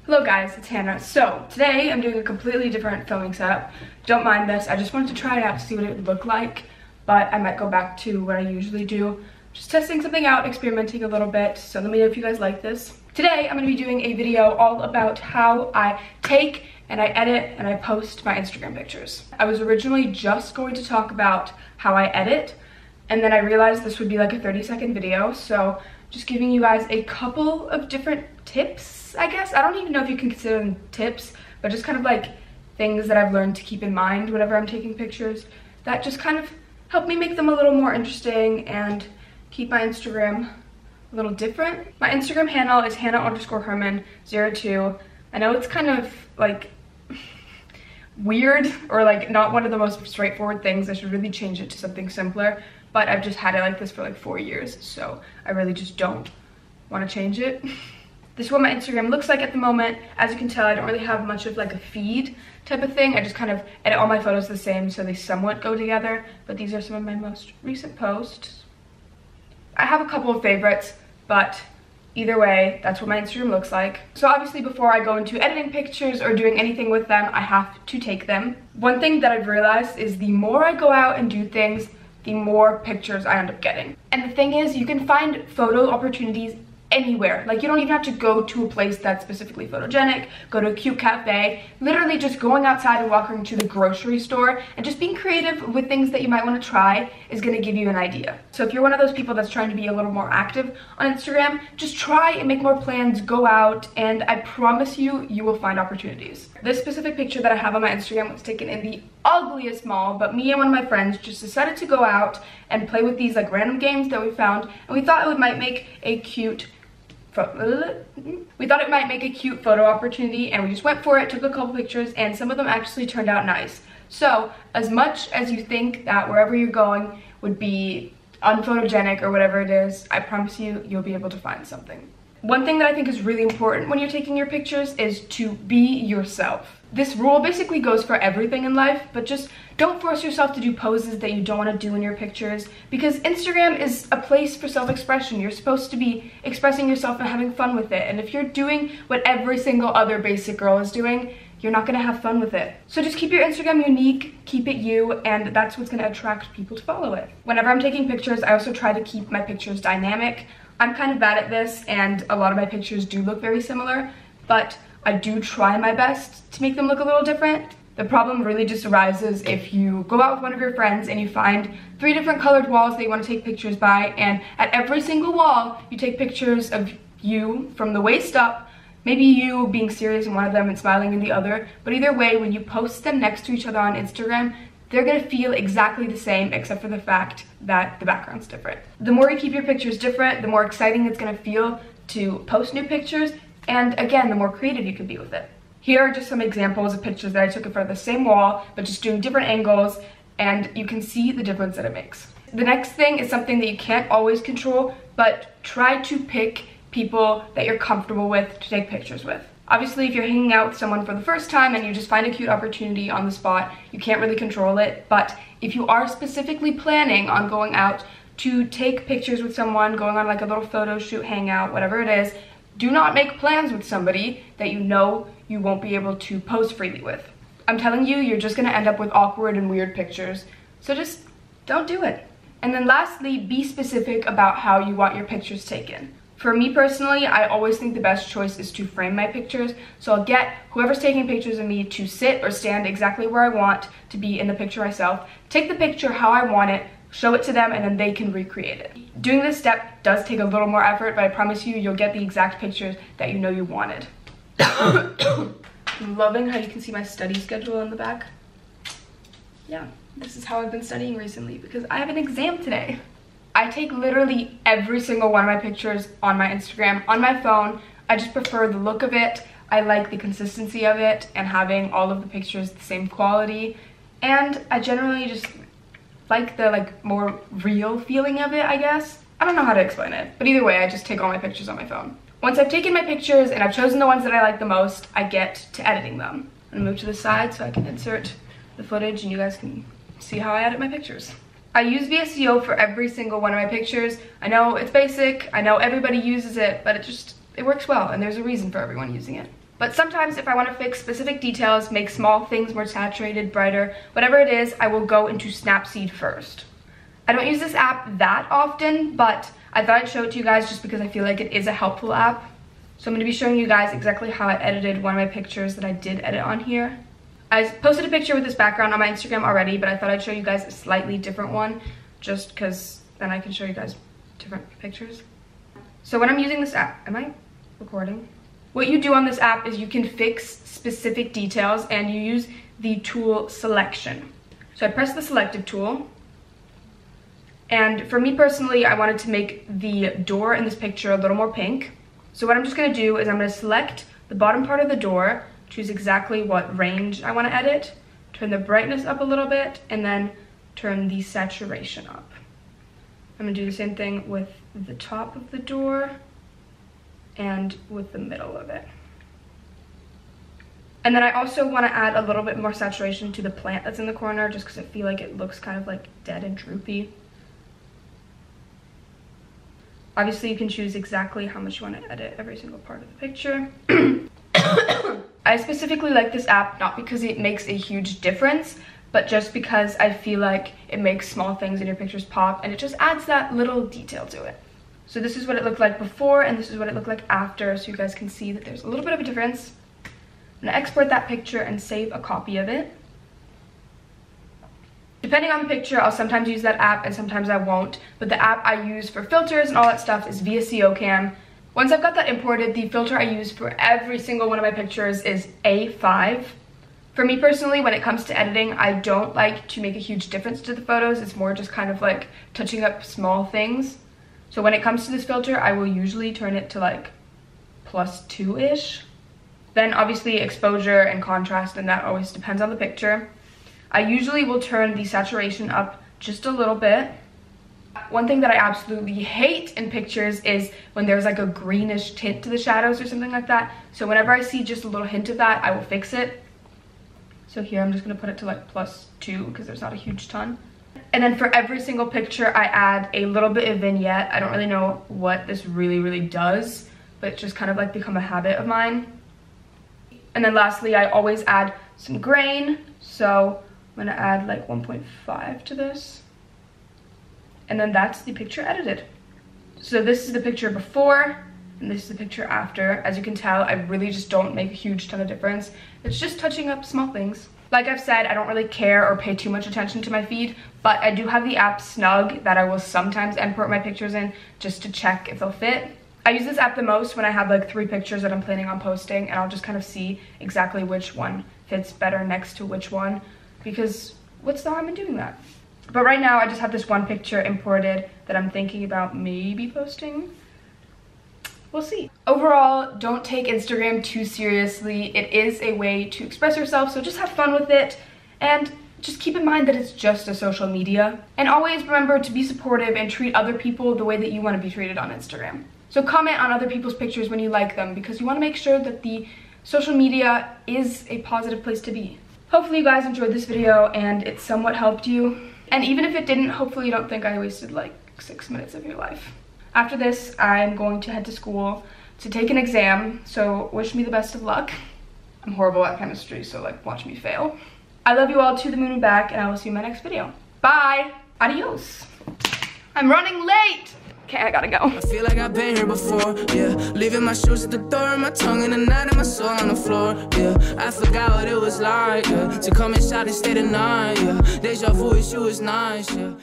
Hello guys, it's Hannah. So today I'm doing a completely different filming setup. Don't mind this, I just wanted to try it out to see what it would look like, but I might go back to what I usually do. Just testing something out, experimenting a little bit, so let me know if you guys like this. Today I'm going to be doing a video all about how I take and I edit and I post my Instagram pictures. I was originally just going to talk about how I edit, and then I realized this would be like a 30-second video, so just giving you guys a couple of different tips, I guess. I don't even know if you can consider them tips, but just kind of like things that I've learned to keep in mind whenever I'm taking pictures that just kind of help me make them a little more interesting and keep my Instagram a little different. My Instagram handle is Hannah_Herman02. I know it's kind of like weird or like not one of the most straightforward things. I should really change it to something simpler, but I've just had it like this for like 4 years, so I really just don't want to change it. This is what my Instagram looks like at the moment. As you can tell, I don't really have much of like a feed type of thing. I just kind of edit all my photos the same so they somewhat go together, but these are some of my most recent posts. I have a couple of favorites, but either way, that's what my Instagram looks like. So obviously before I go into editing pictures or doing anything with them, I have to take them. One thing that I've realized is the more I go out and do things, the more pictures I end up getting. And the thing is, you can find photo opportunities anywhere. Like, you don't even have to go to a place that's specifically photogenic, go to a cute cafe. Literally just going outside and walking to the grocery store and just being creative with things that you might want to try is going to give you an idea. So if you're one of those people that's trying to be a little more active on Instagram, just try and make more plans, go out, and I promise you, you will find opportunities. This specific picture that I have on my Instagram was taken in the ugliest mall, but me and one of my friends just decided to go out and play with these like random games that we found, and we thought it might make a cute photo opportunity, and we just went for it, took a couple pictures, and some of them actually turned out nice. So as much as you think that wherever you're going would be unphotogenic or whatever it is, I promise you, you'll be able to find something. One thing that I think is really important when you're taking your pictures is to be yourself. This rule basically goes for everything in life, but just don't force yourself to do poses that you don't want to do in your pictures, because Instagram is a place for self-expression. You're supposed to be expressing yourself and having fun with it, and if you're doing what every single other basic girl is doing, you're not going to have fun with it. So just keep your Instagram unique, keep it you, and that's what's going to attract people to follow it. Whenever I'm taking pictures, I also try to keep my pictures dynamic. I'm kind of bad at this, and a lot of my pictures do look very similar, but I do try my best to make them look a little different. The problem really just arises if you go out with one of your friends and you find 3 different colored walls that you want to take pictures by, and at every single wall you take pictures of you from the waist up, maybe you being serious in one of them and smiling in the other, but either way, when you post them next to each other on Instagram, they're going to feel exactly the same except for the fact that the background's different. The more you keep your pictures different, the more exciting it's going to feel to post new pictures, and again, the more creative you can be with it. Here are just some examples of pictures that I took in front of the same wall, but just doing different angles, and you can see the difference that it makes. The next thing is something that you can't always control, but try to pick people that you're comfortable with to take pictures with. Obviously, if you're hanging out with someone for the first time and you just find a cute opportunity on the spot, you can't really control it, but if you are specifically planning on going out to take pictures with someone, going on like a little photo shoot, hangout, whatever it is, do not make plans with somebody that you know you won't be able to pose freely with. I'm telling you, you're just gonna end up with awkward and weird pictures, so just don't do it. And then lastly, be specific about how you want your pictures taken. For me personally, I always think the best choice is to frame my pictures, so I'll get whoever's taking pictures of me to sit or stand exactly where I want to be in the picture myself, take the picture how I want it, show it to them, and then they can recreate it. Doing this step does take a little more effort, but I promise you, you'll get the exact pictures that you know you wanted. I'm loving how you can see my study schedule in the back. Yeah, this is how I've been studying recently because I have an exam today. I take literally every single one of my pictures on my Instagram, on my phone. I just prefer the look of it. I like the consistency of it and having all of the pictures the same quality. And I generally just like the more real feeling of it, I guess. I don't know how to explain it, but either way, I just take all my pictures on my phone. Once I've taken my pictures and I've chosen the ones that I like the most, I get to editing them. I'm gonna move to the side so I can insert the footage and you guys can see how I edit my pictures. I use VSCO for every single one of my pictures. I know it's basic, I know everybody uses it, but it works well, and there's a reason for everyone using it. But sometimes if I want to fix specific details, make small things more saturated, brighter, whatever it is, I will go into Snapseed first. I don't use this app that often, but I thought I'd show it to you guys just because I feel like it is a helpful app. So I'm going to be showing you guys exactly how I edited one of my pictures that I did edit on here. I posted a picture with this background on my Instagram already, but I thought I'd show you guys a slightly different one just because then I can show you guys different pictures. So when I'm using this app, am I recording? What you do on this app is you can fix specific details and you use the tool selection. So I press the selective tool. And for me personally, I wanted to make the door in this picture a little more pink. So what I'm just going to do is I'm going to select the bottom part of the door, choose exactly what range I want to edit, turn the brightness up a little bit, and then turn the saturation up. I'm going to do the same thing with the top of the door and with the middle of it. And then I also want to add a little bit more saturation to the plant that's in the corner just because I feel like it looks kind of like dead and droopy. Obviously, you can choose exactly how much you want to edit every single part of the picture. I specifically like this app not because it makes a huge difference, but just because I feel like it makes small things in your pictures pop and it just adds that little detail to it. So this is what it looked like before and this is what it looked like after, so you guys can see that there's a little bit of a difference. I'm going to export that picture and save a copy of it. Depending on the picture, I'll sometimes use that app and sometimes I won't, but the app I use for filters and all that stuff is VSCO. Once I've got that imported, the filter I use for every single one of my pictures is A5. For me personally, when it comes to editing, I don't like to make a huge difference to the photos. It's more just kind of like touching up small things. So when it comes to this filter, I will usually turn it to like +2-ish. Then obviously exposure and contrast, and that always depends on the picture. I usually will turn the saturation up just a little bit. One thing that I absolutely hate in pictures is when there's like a greenish tint to the shadows or something like that. So whenever I see just a little hint of that, I will fix it. So here I'm just going to put it to like +2 because there's not a huge ton. And then for every single picture, I add a little bit of vignette. I don't really know what this really does, but it's just kind of like become a habit of mine. And then lastly, I always add some grain. So I'm going to add like 1.5 to this. And then that's the picture edited. So this is the picture before and this is the picture after. As you can tell, I really just don't make a huge ton of difference. It's just touching up small things. Like I've said, I don't really care or pay too much attention to my feed, but I do have the app Snug that I will sometimes import my pictures in just to check if they'll fit. I use this app the most when I have like 3 pictures that I'm planning on posting, and I'll just kind of see exactly which one fits better next to which one, because what's the harm in doing that? But right now I just have this one picture imported that I'm thinking about maybe posting. We'll see. Overall, don't take Instagram too seriously. It is a way to express yourself, so just have fun with it and just keep in mind that it's just a social media. And always remember to be supportive and treat other people the way that you want to be treated on Instagram. So comment on other people's pictures when you like them, because you want to make sure that the social media is a positive place to be. Hopefully you guys enjoyed this video and it somewhat helped you. And even if it didn't, hopefully you don't think I wasted like 6 minutes of your life. After this, I'm going to head to school to take an exam, so wish me the best of luck. I'm horrible at chemistry, so like watch me fail. I love you all to the moon and back, and I will see you in my next video. Bye! Adios! I'm running late! Okay, I gotta go. I feel like I've been here before, yeah. Leaving my shoes at the door, my tongue in the night and my soul on the floor, yeah. I forgot what it was like, yeah. To come inside and stay the night, yeah. Deja vu, you was nice, yeah.